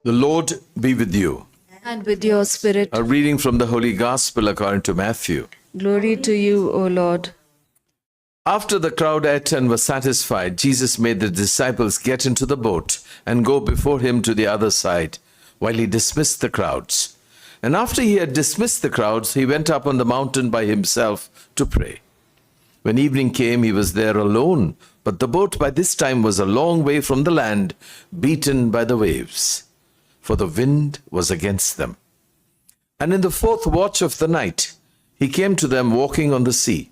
The Lord be with you. And with your spirit. A reading from the Holy Gospel according to Matthew. Glory to you, O Lord. After the crowd ate and was satisfied, Jesus made the disciples get into the boat and go before him to the other side, while he dismissed the crowds. And after he had dismissed the crowds, he went up on the mountain by himself to pray. When evening came, he was there alone, but the boat by this time was a long way from the land, beaten by the waves, for the wind was against them. And in the fourth watch of the night, he came to them walking on the sea.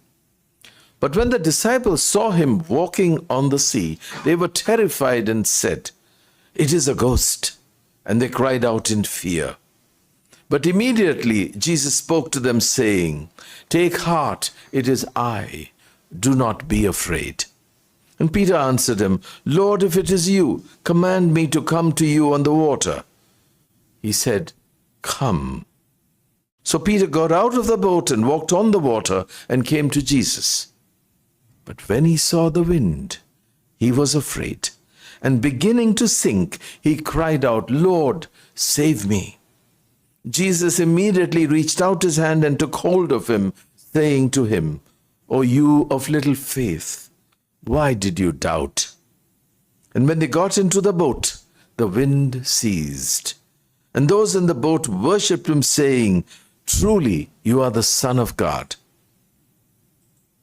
But when the disciples saw him walking on the sea, they were terrified and said, "It is a ghost," and they cried out in fear. But immediately Jesus spoke to them, saying, "Take heart, it is I. Do not be afraid." And Peter answered him, "Lord, if it is you, command me to come to you on the water." He said, "Come." So Peter got out of the boat and walked on the water and came to Jesus. But when he saw the wind, he was afraid, and beginning to sink, he cried out, "Lord, save me." Jesus immediately reached out his hand and took hold of him, saying to him, "O you of little faith, why did you doubt?" And when they got into the boat, the wind ceased. And those in the boat worshipped him, saying, "Truly you are the Son of God."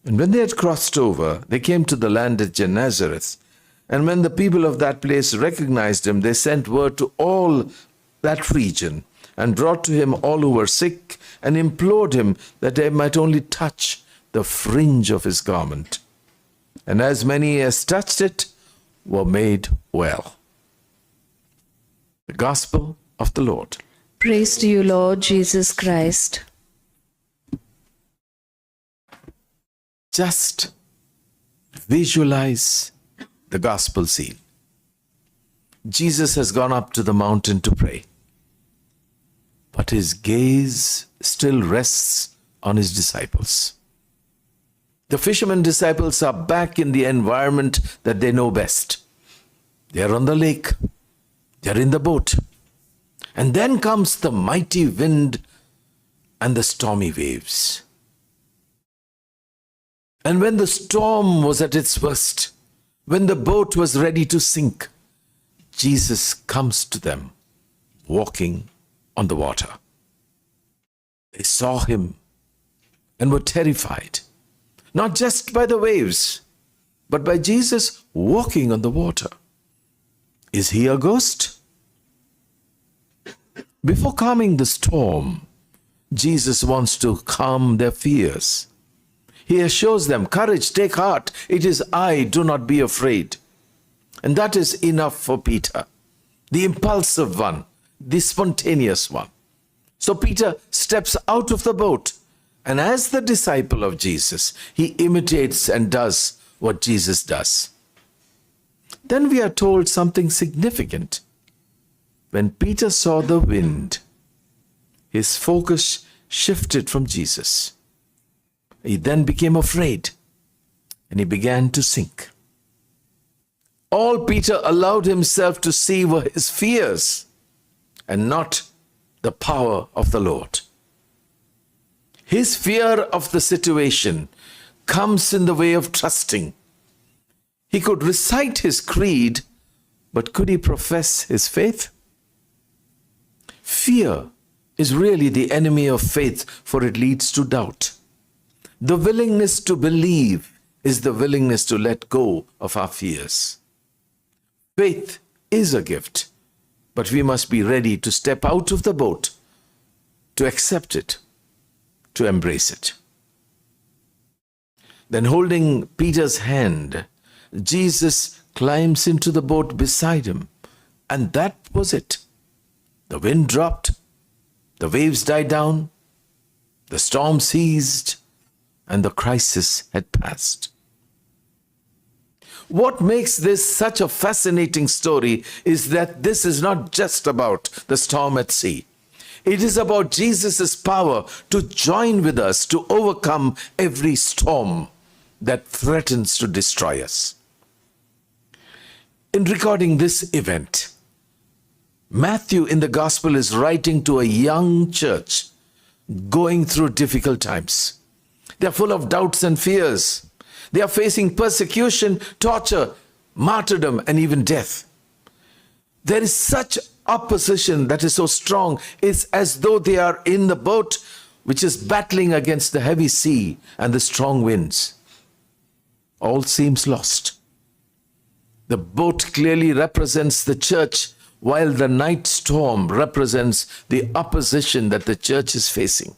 And when they had crossed over, they came to the land at Gennesaret. And when the people of that place recognized him, they sent word to all that region, and brought to him all who were sick, and implored him that they might only touch the fringe of his garment. And as many as touched it were made well. The Gospel of the Lord. Praise to you, Lord Jesus Christ. Just visualize the gospel scene. Jesus has gone up to the mountain to pray, but his gaze still rests on his disciples. The fishermen disciples are back in the environment that they know best. They are on the lake. They are in the boat. And then comes the mighty wind and the stormy waves. And when the storm was at its worst, when the boat was ready to sink, Jesus comes to them, walking on the water. They saw him and were terrified, not just by the waves, but by Jesus walking on the water. Is he a ghost? Before calming the storm, Jesus wants to calm their fears. He assures them, "Courage, take heart, it is I, do not be afraid." And that is enough for Peter, the impulsive one, the spontaneous one. So Peter steps out of the boat, and as the disciple of Jesus, he imitates and does what Jesus does. Then we are told something significant. When Peter saw the wind, his focus shifted from Jesus. He then became afraid, and he began to sink. All Peter allowed himself to see were his fears, and not the power of the Lord. His fear of the situation comes in the way of trusting. He could recite his creed, but could he profess his faith? Fear is really the enemy of faith, for it leads to doubt. The willingness to believe is the willingness to let go of our fears. Faith is a gift, but we must be ready to step out of the boat, to accept it, to embrace it. Then, holding Peter's hand, Jesus climbs into the boat beside him, and that was it. The wind dropped, the waves died down, the storm ceased, and the crisis had passed. What makes this such a fascinating story is that this is not just about the storm at sea. It is about Jesus' power to join with us to overcome every storm that threatens to destroy us. In recording this event, Matthew in the gospel is writing to a young church going through difficult times. They are full of doubts and fears. They are facing persecution, torture, martyrdom, and even death. There is such opposition that is so strong. It's as though they are in the boat which is battling against the heavy sea and the strong winds. All seems lost. The boat clearly represents the church, while the night storm represents the opposition that the church is facing.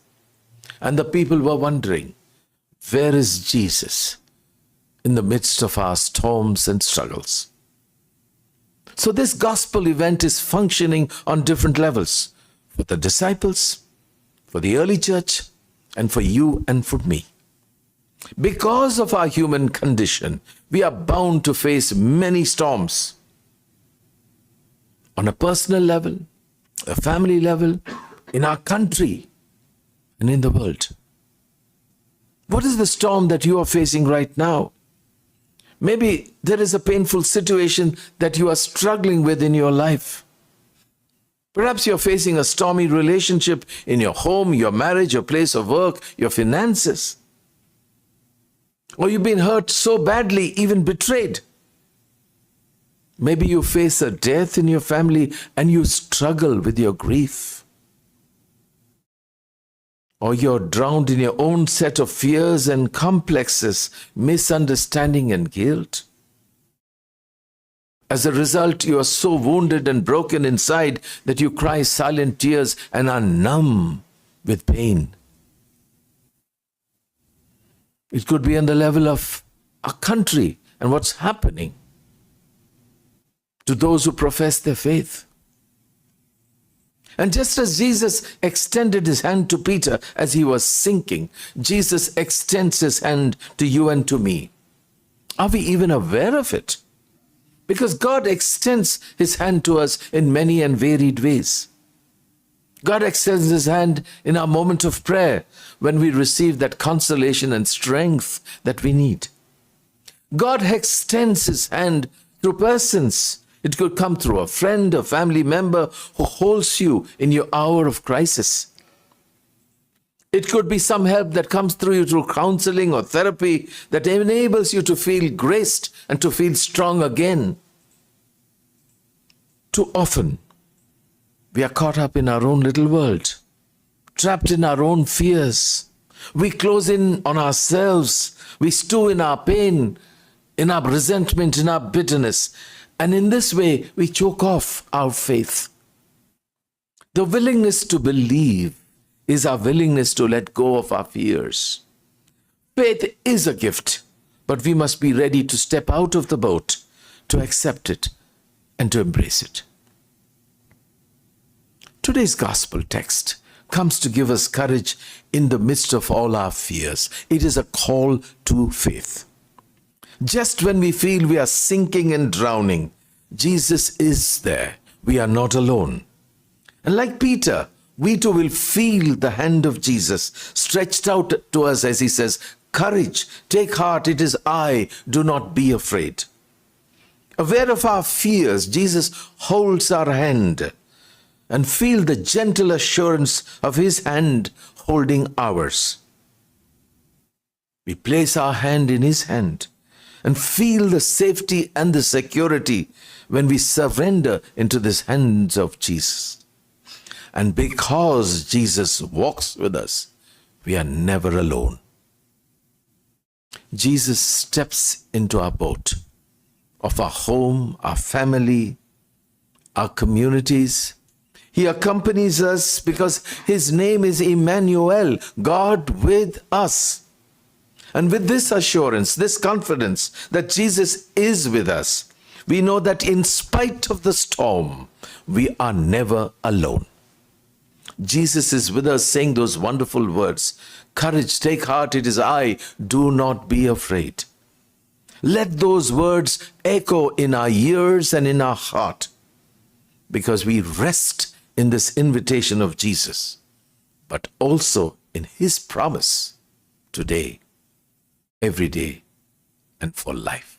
And the people were wondering, where is Jesus in the midst of our storms and struggles? So this gospel event is functioning on different levels for the disciples, for the early church, and for you and for me. Because of our human condition, we are bound to face many storms. On a personal level, a family level, in our country, and in the world. What is the storm that you are facing right now? Maybe there is a painful situation that you are struggling with in your life. Perhaps you're facing a stormy relationship in your home, your marriage, your place of work, your finances. Or you've been hurt so badly, even betrayed. Maybe you face a death in your family and you struggle with your grief. Or you're drowned in your own set of fears and complexes, misunderstanding and guilt. As a result, you are so wounded and broken inside that you cry silent tears and are numb with pain. It could be on the level of a country and what's happening to those who profess their faith. And just as Jesus extended his hand to Peter as he was sinking, Jesus extends his hand to you and to me. Are we even aware of it? Because God extends his hand to us in many and varied ways. God extends his hand in our moment of prayer when we receive that consolation and strength that we need. God extends his hand through persons. It could come through a friend, a family member who holds you in your hour of crisis. It could be some help that comes through you through counseling or therapy that enables you to feel graced and to feel strong again. Too often, we are caught up in our own little world, trapped in our own fears. We close in on ourselves. We stew in our pain, in our resentment, in our bitterness. And in this way, we choke off our faith. The willingness to believe is our willingness to let go of our fears. Faith is a gift, but we must be ready to step out of the boat, to accept it, and to embrace it. Today's gospel text comes to give us courage in the midst of all our fears. It is a call to faith. Just when we feel we are sinking and drowning, Jesus is there. We are not alone. And like Peter, we too will feel the hand of Jesus stretched out to us as he says, "Courage, take heart, it is I, do not be afraid." Aware of our fears, Jesus holds our hand and feel the gentle assurance of his hand holding ours. We place our hand in his hand and feel the safety and the security when we surrender into the hands of Jesus. And because Jesus walks with us, we are never alone. Jesus steps into our boat of our home, our family, our communities. He accompanies us because his name is Emmanuel, God with us. And with this assurance, this confidence that Jesus is with us, we know that in spite of the storm, we are never alone. Jesus is with us saying those wonderful words, "Courage, take heart, it is I, do not be afraid." Let those words echo in our ears and in our heart, because we rest in this invitation of Jesus, but also in his promise today, every day, and for life.